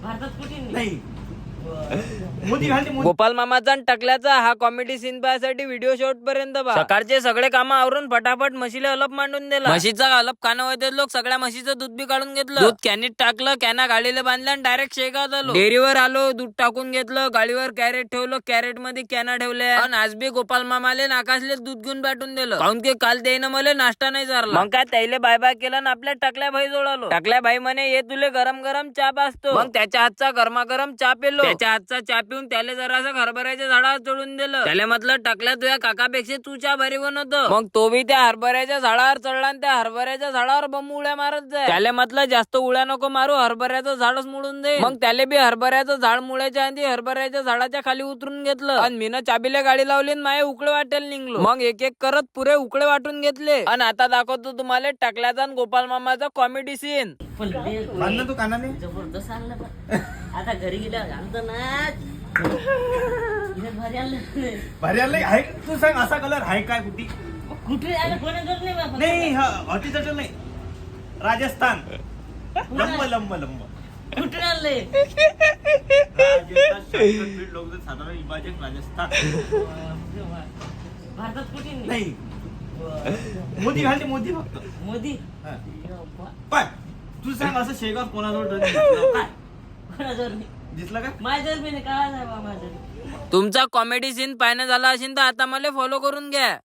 भारतात कुठे नाही मोदी घालते मोदी. गोपाल मामाचा आणि टकल्याचा हा कॉमेडी सीन पाहण्यासाठी व्हिडिओ शेवट पर्यंत पहा. सकाळचे सगळे काम आवरून फटाफट म्हशीला अलप मांडून दिला. म्हशीचा अलप कानावर लोक सगळ्या म्हशीचं दूध बी काढून घेतलं. दूध कॅनीत टाकलं, कॅना गाडीला बांधलं आणि डायरेक्ट शेगावात आलो. डेअरीवर आलो, दूध टाकून घेतलं, गाडीवर कॅरेट ठेवलं, कॅरेट मध्ये कॅना ठेवल्या आणि आज बी गोपाल मामाले आकाशले दूध घेऊन पाठवून दिलं. काऊन की काल त्यानं मला नाश्ता नाही चारला. मग काय त्याला बाय बाय केलं आणि आपल्या टकल्या भाई जोड आलो. टकल्या भाई म्हणे ये तुले गरम गरम चहा पाजतो. मग त्याच्या हातचा गरमागरम चहा पेलो. त्याच्या हातचा चहा पिऊन त्याला जरासं हरभऱ्याच्या झाडावर चढून दिलं. त्याला म्हटलं टकल्या तुझ्या काकापेक्षा तू चहा भारी बनवतो. मग तो बी त्या हरभऱ्याच्या झाडावर चढला आणि त्या हरभऱ्याच्या झाडावर बंब उड्या मारत जाय. त्याला म्हटलं जास्त उड्या नको मारू, हरभऱ्याचं झाडच मुडून दे. मग त्याला बी हरभऱ्याचं झाड मुळ्याच्या आधी हरभऱ्याच्या झाडाच्या खाली उतरून घेतलं आणि मीनं चाबीला गाडी लावली आणि माये उकडे वाटायला निघलो. मग एक एक करत पुरे उकडे वाटून घेतले आणि आता दाखवतो तुम्हाला टकल्याचा आणि गोपाल मामाचा कॉमेडी सीन. बांधलं तू कानाने जबरदस्त आणलं पण. आता घरी गेल्यावर घालतो ना. भारी आणलं. भारी आलं आहे. तू सांग असा कलर आहे काय कुठे? कुठे आलं कोणाकडे नाही बाबा. नाही हा अतितट नाही, राजस्थान. लंब लंब लंब कुठे आणले. राजस्थान लोक साधारण विभाजक राजस्थान. भारतात कुठे नाही मोदी घालते मोदी फक्त. मोदी. हा. पाय तू सांग असं शेगाव कोणाजवळ काय कोणाजवळ नाही. दिसलं का? माझ्याजवळ बी नाही. काय नाही बा माझ्याजवळ. तुमचा कॉमेडी सीन पाहणं झाला असेल तर आता मला फॉलो करून घ्या.